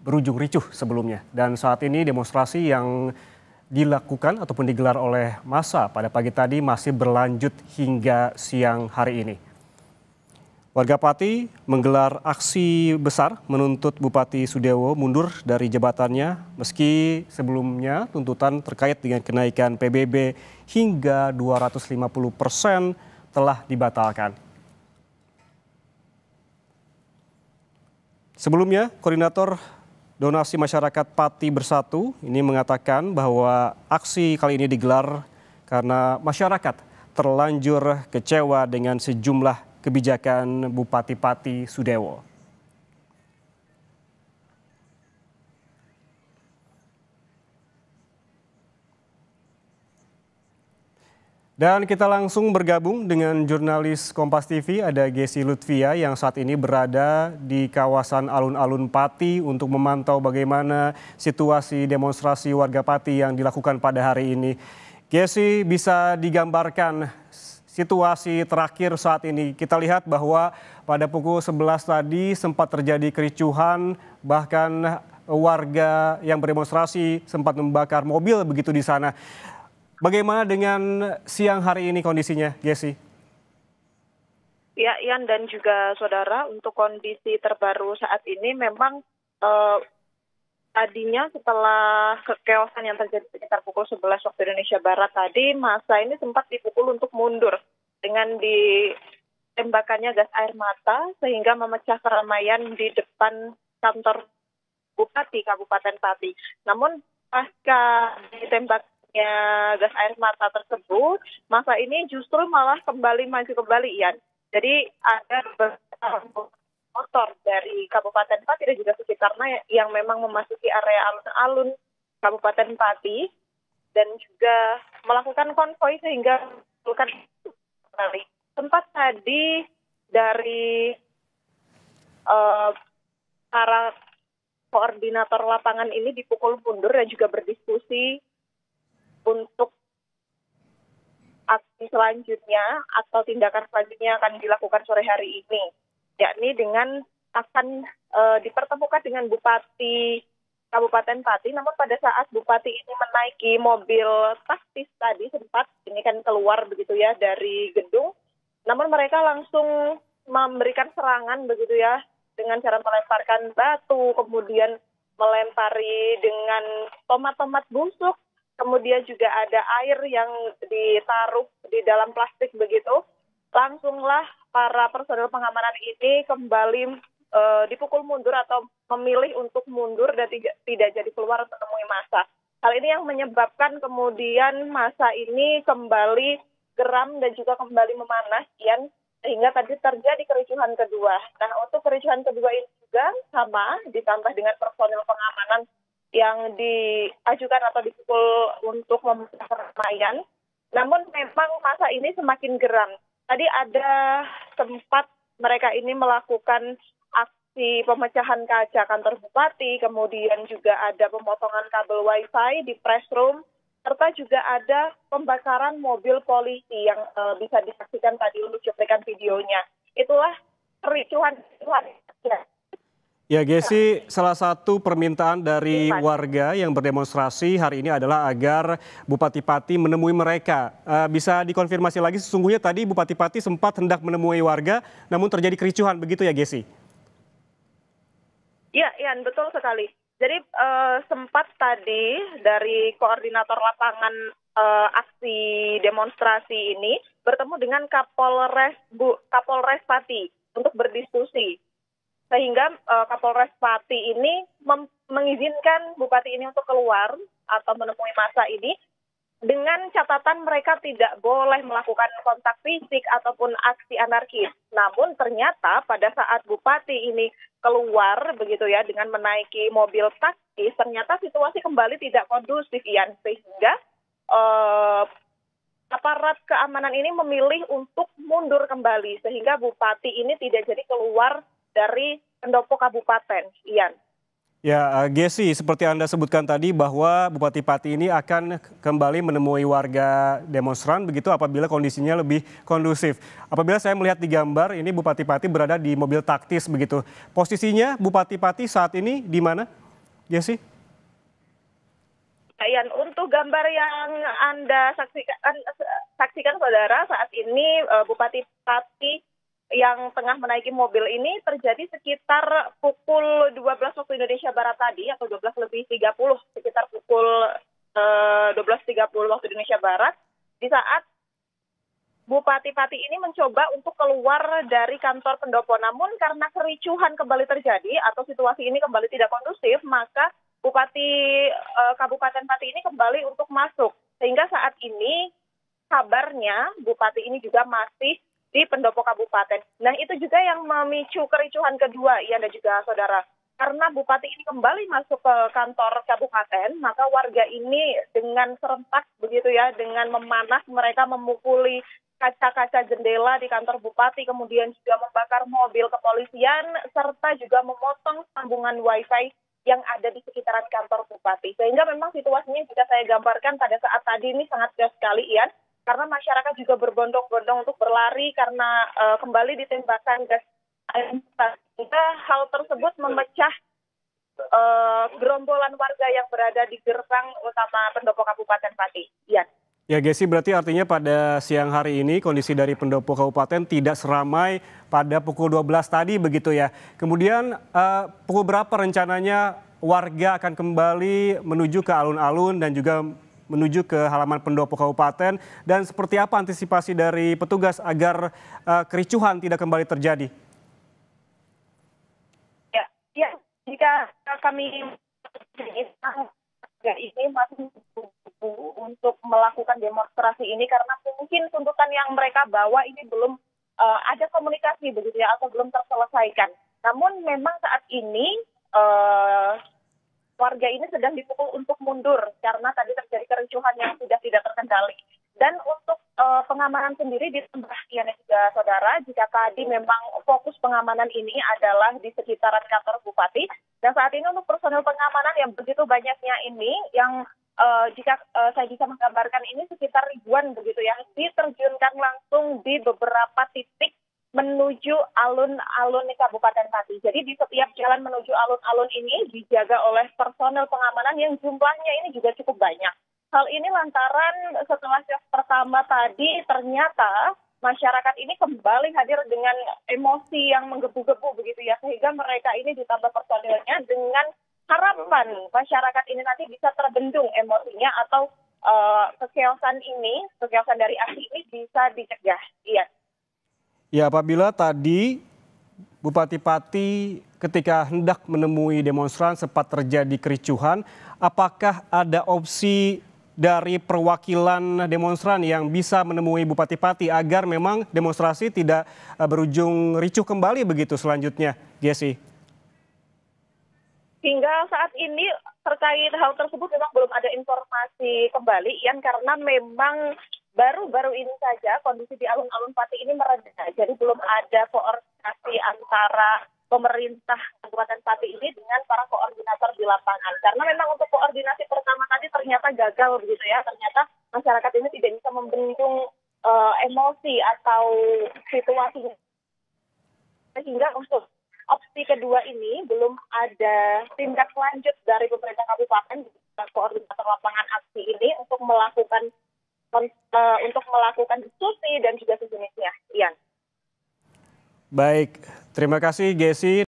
berujung ricuh sebelumnya. Dan saat ini demonstrasi yang dilakukan ataupun digelar oleh massa pada pagi tadi masih berlanjut hingga siang hari ini. Warga Pati menggelar aksi besar menuntut Bupati Sudewo mundur dari jabatannya meski sebelumnya tuntutan terkait dengan kenaikan PBB hingga 250% telah dibatalkan. Sebelumnya, Koordinator Donasi Masyarakat Pati Bersatu ini mengatakan bahwa aksi kali ini digelar karena masyarakat terlanjur kecewa dengan sejumlah kebijakan Bupati Pati Sudewo. Dan kita langsung bergabung dengan jurnalis Kompas TV, ada Gesi Lutfia yang saat ini berada di kawasan alun-alun Pati untuk memantau bagaimana situasi demonstrasi warga Pati yang dilakukan pada hari ini. Gesi, bisa digambarkan situasi terakhir saat ini? Kita lihat bahwa pada pukul 11 tadi sempat terjadi kericuhan, bahkan warga yang berdemonstrasi sempat membakar mobil begitu di sana. Bagaimana dengan siang hari ini kondisinya, Gesi? Ya, Ian dan juga saudara, untuk kondisi terbaru saat ini memang tadinya setelah kekeosan yang terjadi sekitar pukul 11 waktu Indonesia Barat tadi, massa ini sempat dipukul untuk mundur dengan ditembakannya gas air mata sehingga memecah keramaian di depan kantor Bupati Kabupaten Pati. Namun pasca ditembaknya gas air mata tersebut, massa ini justru malah kembali maju kembali, Ian. Jadi ada beberapa motor dari Kabupaten Pati dan juga sekitarnya yang memang memasuki area alun-alun Kabupaten Pati dan juga melakukan konvoi sehingga melakukan kembali. Tempat tadi dari para koordinator lapangan ini dipukul mundur dan juga berdiskusi untuk aksi selanjutnya atau tindakan selanjutnya akan dilakukan sore hari ini, yakni dengan akan dipertemukan dengan Bupati Kabupaten Pati. Namun pada saat Bupati ini menaiki mobil taktis tadi sempat ini kan keluar begitu ya dari gedung, namun mereka langsung memberikan serangan begitu ya dengan cara melemparkan batu, kemudian melempari dengan tomat-tomat busuk, kemudian juga ada air yang ditaruh di dalam plastik begitu. Langsunglah para personel pengamanan ini kembali dipukul mundur atau memilih untuk mundur dan tidak jadi keluar untuk menemui massa. Hal ini yang menyebabkan kemudian massa ini kembali geram dan juga kembali memanas, Ian, sehingga tadi terjadi kericuhan kedua. Nah, untuk kericuhan kedua ini juga sama, ditambah dengan personel pengamanan yang diajukan atau dipukul untuk memecah keramaian. Namun memang massa ini semakin geram. Tadi ada sempat mereka ini melakukan aksi pemecahan kaca kantor bupati, kemudian juga ada pemotongan kabel wifi di press room, serta juga ada pembakaran mobil polisi yang bisa disaksikan tadi untuk cuplikan videonya. Itulah kericuhan. Ya, Gesi, salah satu permintaan dari warga yang berdemonstrasi hari ini adalah agar Bupati Pati menemui mereka. Bisa dikonfirmasi lagi, sesungguhnya tadi Bupati Pati sempat hendak menemui warga, namun terjadi kericuhan, begitu ya, Gesi? Ya, Ian, betul sekali. Jadi sempat tadi dari koordinator lapangan aksi demonstrasi ini bertemu dengan Kapolres Pati untuk berdiskusi. Sehingga Kapolres Pati ini mengizinkan Bupati ini untuk keluar atau menemui massa ini dengan catatan mereka tidak boleh melakukan kontak fisik ataupun aksi anarkis. Namun ternyata pada saat Bupati ini keluar begitu ya dengan menaiki mobil taktis, ternyata situasi kembali tidak kondusif, Ian, sehingga aparat keamanan ini memilih untuk mundur kembali sehingga Bupati ini tidak jadi keluar dari pendopo kabupaten, Ian. Ya, Gesi, seperti Anda sebutkan tadi bahwa Bupati Pati ini akan kembali menemui warga demonstran begitu apabila kondisinya lebih kondusif. Apabila saya melihat di gambar, ini Bupati Pati berada di mobil taktis begitu. Posisinya Bupati Pati saat ini di mana? Gesi? Ian, untuk gambar yang Anda saksikan saudara, saat ini Bupati Pati yang tengah menaiki mobil ini terjadi sekitar pukul 12 waktu Indonesia Barat tadi, atau 12:30, sekitar pukul 12:30 waktu Indonesia Barat, di saat Bupati Pati ini mencoba untuk keluar dari kantor pendopo. Namun karena kericuhan kembali terjadi atau situasi ini kembali tidak kondusif, maka Bupati Kabupaten Pati ini kembali untuk masuk. Sehingga saat ini kabarnya Bupati ini juga masih di pendopo kabupaten. Nah, itu juga yang memicu kericuhan kedua, Ian dan juga saudara. Karena Bupati ini kembali masuk ke kantor kabupaten, maka warga ini dengan serentak begitu ya, dengan memanah mereka memukuli kaca-kaca jendela di kantor Bupati, kemudian juga membakar mobil kepolisian, serta juga memotong sambungan wifi yang ada di sekitaran kantor Bupati. Sehingga memang situasinya jika saya gambarkan pada saat tadi ini sangat jelas sekali, Ian, karena masyarakat juga berbondong-bondong untuk berlari karena kembali ditembakkan gas air mata. Sehingga hal tersebut memecah gerombolan warga yang berada di gerbang utama pendopo Kabupaten Pati. Ian. Ya Gesi, berarti artinya pada siang hari ini kondisi dari pendopo kabupaten tidak seramai pada pukul 12 tadi begitu ya. Kemudian pukul berapa rencananya warga akan kembali menuju ke alun-alun dan juga menuju ke halaman pendopo kabupaten, dan seperti apa antisipasi dari petugas agar kericuhan tidak kembali terjadi? Ya, jika kami ini masih untuk melakukan demonstrasi ini karena mungkin tuntutan yang mereka bawa ini belum ada komunikasi begitu ya, atau belum terselesaikan. Namun memang saat ini warga ini sedang dipukul untuk mundur karena tadi terjadi kericuhan yang sudah tidak terkendali. Dan untuk pengamanan sendiri ditambah, ya juga saudara, jika tadi memang fokus pengamanan ini adalah di sekitaran kantor Bupati, dan saat ini untuk personel pengamanan yang begitu banyaknya ini, yang jika saya bisa menggambarkan ini sekitar ribuan begitu ya, diterjunkan langsung di beberapa titik menuju alun-alun di Kabupaten Pati. Jadi di setiap jalan menuju alun-alun ini dijaga oleh personel pengamanan yang jumlahnya ini juga cukup banyak. Hal ini lantaran setelah shift pertama tadi ternyata masyarakat ini kembali hadir dengan emosi yang menggebu-gebu begitu ya, sehingga mereka ini ditambah personilnya dengan harapan masyarakat ini nanti bisa terbendung emosinya atau kechaosan dari aksi ini bisa dicegah. Iya. Ya, apabila tadi Bupati Pati ketika hendak menemui demonstran sempat terjadi kericuhan, apakah ada opsi dari perwakilan demonstran yang bisa menemui Bupati Pati agar memang demonstrasi tidak berujung ricuh kembali begitu selanjutnya, Gesi? Hingga saat ini terkait hal tersebut memang belum ada informasi kembali, Ian, karena memang baru-baru ini saja kondisi di alun-alun Pati ini mereda. Jadi belum ada koordinasi antara pemerintah Kabupaten Pati ini dengan para koordinator di lapangan. Karena memang untuk koordinasi pertama tadi ternyata gagal begitu ya. Ternyata masyarakat ini tidak bisa membendung emosi atau situasi. Sehingga untuk opsi kedua ini belum ada tindak lanjut dari pemerintah kabupaten koordinator lapangan aksi ini untuk melakukan diskusi dan juga sejenisnya. Ian. Baik, terima kasih Gesi.